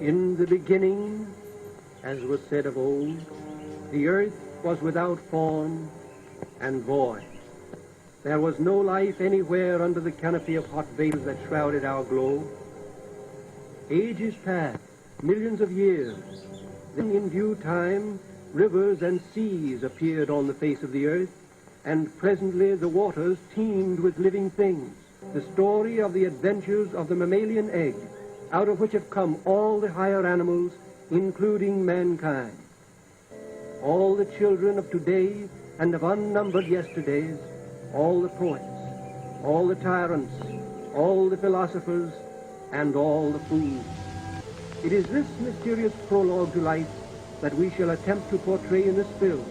In the beginning, as was said of old, the earth was without form and void. There was no life anywhere under the canopy of hot vapors that shrouded our globe. Ages passed, millions of years. Then in due time, rivers and seas appeared on the face of the earth, and presently the waters teemed with living things. The story of the adventures of the mammalian egg, out of which have come all the higher animals, including mankind. All the children of today and of unnumbered yesterdays, all the poets, all the tyrants, all the philosophers, and all the fools. It is this mysterious prologue to life that we shall attempt to portray in this film.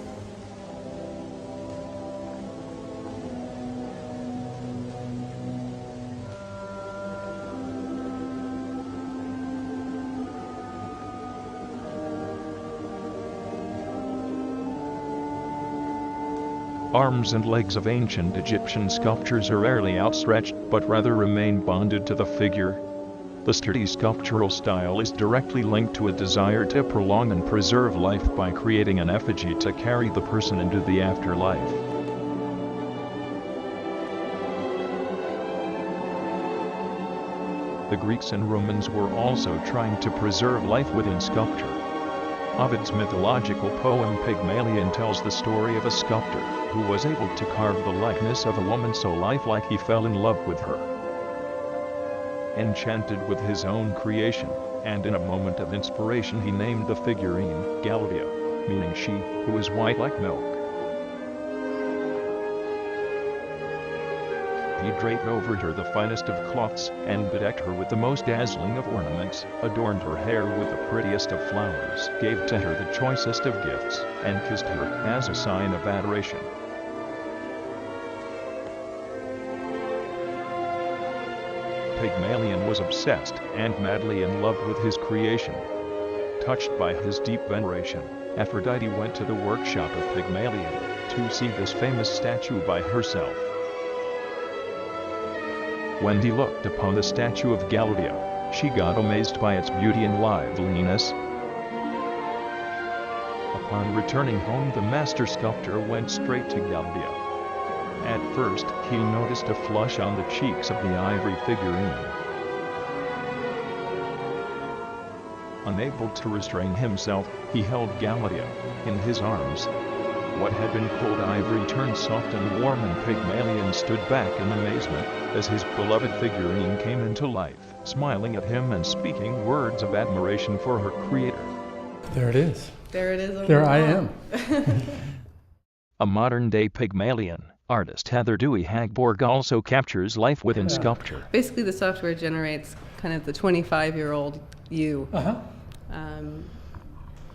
Arms and legs of ancient Egyptian sculptures are rarely outstretched, but rather remain bonded to the figure. The sturdy sculptural style is directly linked to a desire to prolong and preserve life by creating an effigy to carry the person into the afterlife. The Greeks and Romans were also trying to preserve life within sculpture. Ovid's mythological poem Pygmalion tells the story of a sculptor who was able to carve the likeness of a woman so lifelike he fell in love with her. Enchanted with his own creation, and in a moment of inspiration he named the figurine Galatea, meaning she who is white like milk. He draped over her the finest of cloths, and bedecked her with the most dazzling of ornaments, adorned her hair with the prettiest of flowers, gave to her the choicest of gifts, and kissed her as a sign of adoration. Pygmalion was obsessed and madly in love with his creation. Touched by his deep veneration, Aphrodite went to the workshop of Pygmalion to see this famous statue by herself. When he looked upon the statue of Galatea, she got amazed by its beauty and liveliness. Upon returning home, the master sculptor went straight to Galatea. At first, he noticed a flush on the cheeks of the ivory figurine. Unable to restrain himself, he held Galatea in his arms. What had been cold ivory turned soft and warm, and Pygmalion stood back in amazement as his beloved figurine came into life, smiling at him and speaking words of admiration for her creator. There it is. There it is. There I am. A modern-day Pygmalion, artist Heather Dewey Hagborg also captures life within sculpture. Basically, the software generates kind of the 25-year-old you.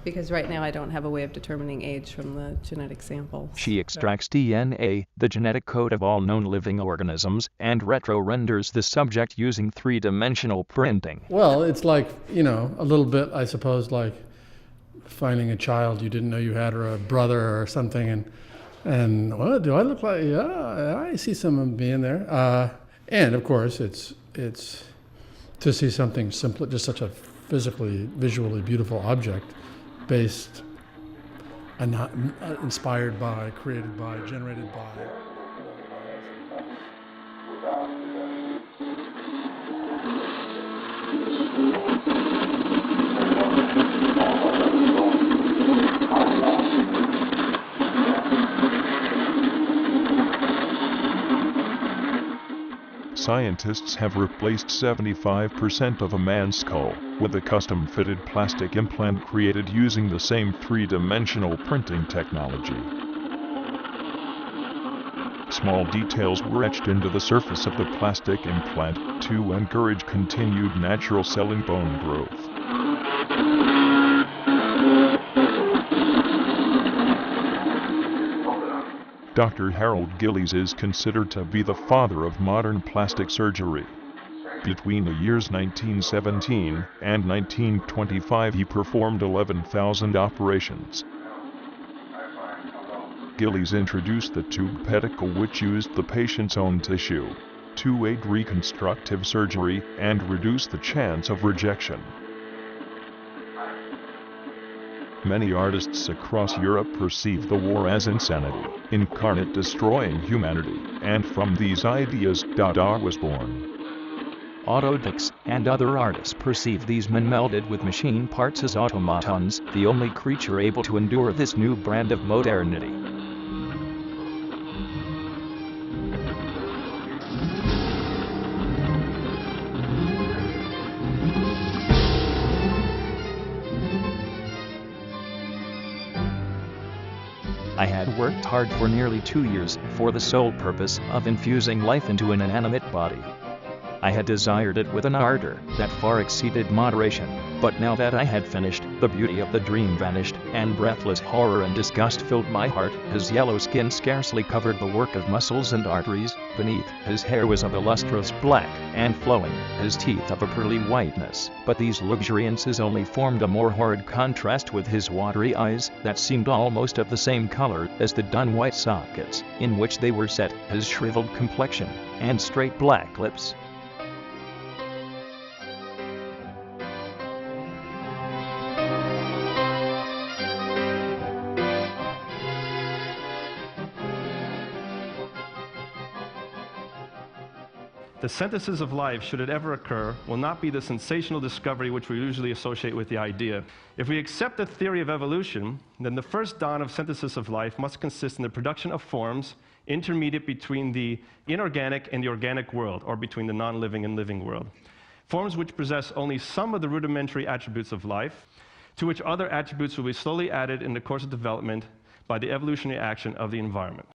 Because right now I don't have a way of determining age from the genetic samples. She extracts DNA, the genetic code of all known living organisms, and retro-renders the subject using three-dimensional printing. Well, it's like, you know, a little bit, I suppose, like finding a child you didn't know you had, or a brother or something, and what do I look like? Yeah, I see some of me in there. And of course, it's to see something simple, just such a physically, visually beautiful object, based and not inspired by, created by, generated by. Scientists have replaced 75% of a man's skull with a custom-fitted plastic implant created using the same three-dimensional printing technology. Small details were etched into the surface of the plastic implant to encourage continued natural cell and bone growth. Dr. Harold Gillies is considered to be the father of modern plastic surgery. Between the years 1917 and 1925 he performed 11,000 operations. Gillies introduced the tube pedicle, which used the patient's own tissue to aid reconstructive surgery and reduce the chance of rejection. Many artists across Europe perceived the war as insanity, incarnate destroying humanity, and from these ideas Dada was born. Otto Dix and other artists perceived these men melded with machine parts as automatons, the only creature able to endure this new brand of modernity. I had worked hard for nearly 2 years for the sole purpose of infusing life into an inanimate body. I had desired it with an ardor that far exceeded moderation, but now that I had finished, the beauty of the dream vanished, and breathless horror and disgust filled my heart. His yellow skin scarcely covered the work of muscles and arteries. Beneath, his hair was of a lustrous black and flowing, his teeth of a pearly whiteness, but these luxuriances only formed a more horrid contrast with his watery eyes that seemed almost of the same color as the dun white sockets in which they were set, his shriveled complexion, and straight black lips. The synthesis of life, should it ever occur, will not be the sensational discovery which we usually associate with the idea. If we accept the theory of evolution, then the first dawn of synthesis of life must consist in the production of forms intermediate between the inorganic and the organic world, or between the non-living and living world. Forms which possess only some of the rudimentary attributes of life, to which other attributes will be slowly added in the course of development by the evolutionary action of the environment.